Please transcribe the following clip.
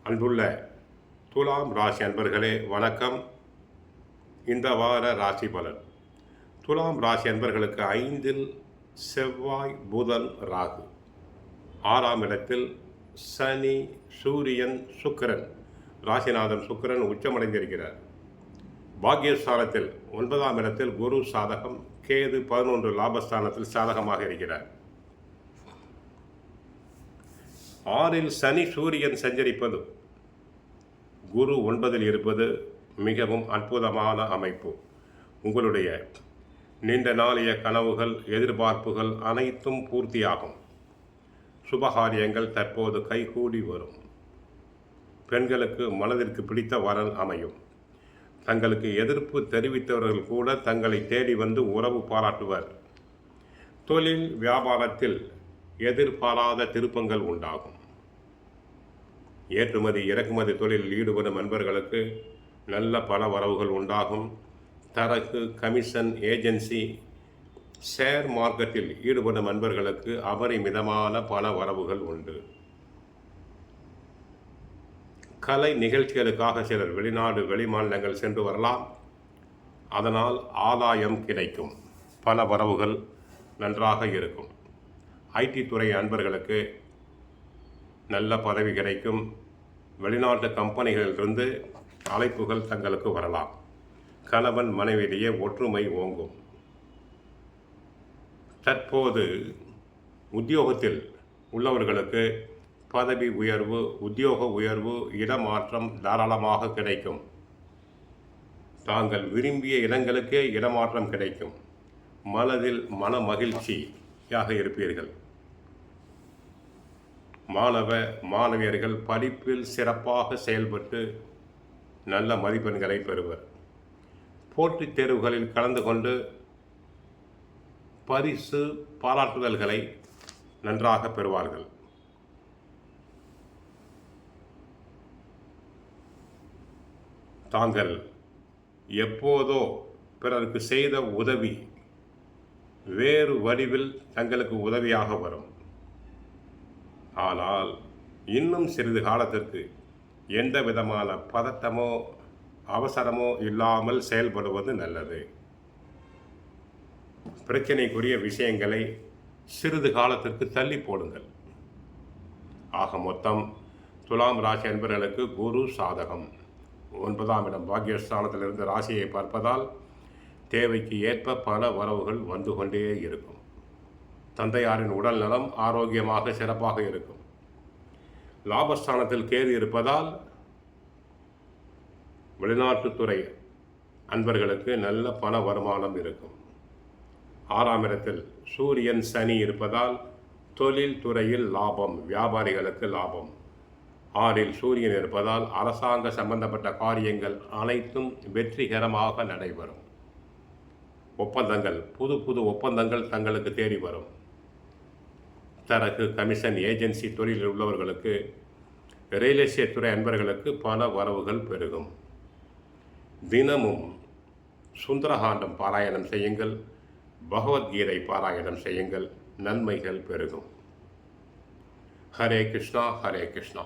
அன்புள்ள துலாம் ராசி அன்பர்களே வணக்கம். இந்த வார ராசி பலன். துலாம் ராசி அன்பர்களுக்கு 5இல் செவ்வாய், புதன், ராகு, 6ஆம் இடத்தில் சனி, சூரியன், சுக்கிரன். ராசிநாதன் சுக்கிரன் உச்சமடைந்திருக்கிறார். பாக்கியஸ்தானத்தில் 9ஆம் இடத்தில் குரு சாதகம், கேது 11 லாபஸ்தானத்தில் சாதகமாக இருக்கிறார். 6இல் சனி சூரியன் சஞ்சரிப்பது, குரு 9இல் இருப்பது மிகவும் அற்புதமான அமைப்பு. உங்களுடைய நீண்ட நாளைய கனவுகள், எதிர்பார்ப்புகள் அனைத்தும் பூர்த்தியாகும். சுபகாரியங்கள் தற்போது கைகூடி வரும். பெண்களுக்கு மனதிற்கு பிடித்த வரன் அமையும். தங்களுக்கு எதிர்ப்பு தெரிவித்தவர்கள் கூட தங்களை தேடி வந்து உறவு பாராட்டுவர். தொழில் வியாபாரத்தில் எதிர்பாராத திருப்பங்கள் உண்டாகும். ஏற்றுமதி இறக்குமதி தொழிலில் ஈடுபடும் நண்பர்களுக்கு நல்ல பண வரவுகள் உண்டாகும். தரகு, கமிஷன், ஏஜென்சி, ஷேர் மார்க்கெட்டில் ஈடுபடும் நண்பர்களுக்கு அபரிமிதமான பண வரவுகள் உண்டு. கலை நிகழ்ச்சிகளுக்காக சிலர் வெளிநாடு, வெளிமாநிலங்கள் சென்று வரலாம். அதனால் ஆதாயம் கிடைக்கும். பண வரவுகள் நன்றாக இருக்கும். ஐடி துறை அன்பர்களுக்கு நல்ல பதவி கிடைக்கும். வெளிநாட்டு கம்பெனிகளிலிருந்து அழைப்புகள் தங்களுக்கு வரலாம். கணவன் மனைவியிடையே ஒற்றுமை ஓங்கும். தற்போது உத்தியோகத்தில் உள்ளவர்களுக்கு பதவி உயர்வு, உத்தியோக உயர்வு, இடமாற்றம் தாராளமாக கிடைக்கும். தாங்கள் விரும்பிய இடங்களுக்கே இடமாற்றம் கிடைக்கும். மனதில் மன மகிழ்ச்சியாக இருப்பீர்கள். மாணவியர்கள் படிப்பில் சிறப்பாக செயல்பட்டு நல்ல மதிப்பெண்களை பெறுவர். போட்டித் தேர்வுகளில் கலந்து கொண்டு பரிசு, பாராட்டுதல்களை நன்றாக பெறுவார்கள். தாங்கள் எப்போதோ பிறருக்கு செய்த உதவி வேறு வடிவில் தங்களுக்கு உதவியாக வரும். ஆனால் இன்னும் சிறிது காலத்திற்கு எந்த விதமான பதட்டமோ அவசரமோ இல்லாமல் செயல்படுவது நல்லது. பிரச்சனைக்குரிய விஷயங்களை சிறிது காலத்திற்கு தள்ளி போடுங்கள். ஆக மொத்தம் துலாம் ராசி அன்பர்களுக்கு குரு சாதகம். 9ஆம் இடம் பாக்கியஸ்தானத்திலிருந்து ராசியை பார்ப்பதால் தேவைக்கு ஏற்ப பல வரவுகள் வந்து கொண்டே இருக்கும். தந்தையாரின் உடல் நலம் ஆரோக்கியமாக சிறப்பாக இருக்கும். லாபஸ்தானத்தில் கேது இருப்பதால் வெளிநாட்டுத்துறை அன்பர்களுக்கு நல்ல பண வருமானம் இருக்கும். 6ஆம் இடத்தில் சூரியன், சனி இருப்பதால் தொழில் துறையில் லாபம், வியாபாரிகளுக்கு லாபம். 6இல் சூரியன் இருப்பதால் அரசாங்க சம்பந்தப்பட்ட காரியங்கள் அனைத்தும் வெற்றிகரமாக நடைபெறும். ஒப்பந்தங்கள், புது புது ஒப்பந்தங்கள் தங்களுக்கு தேடி வரும். தரகு, கமிஷன், ஏஜென்சி தொழிலில் உள்ளவர்களுக்கு, ரியல் எஸ்டேட் துறை அன்பர்களுக்கு பண வரவுகள் பெருகும். தினமும் சுந்தரகாண்டம் பாராயணம் செய்யுங்கள். பகவத்கீதை பாராயணம் செய்யுங்கள். நன்மைகள் பெருகும். ஹரே கிருஷ்ணா, ஹரே கிருஷ்ணா.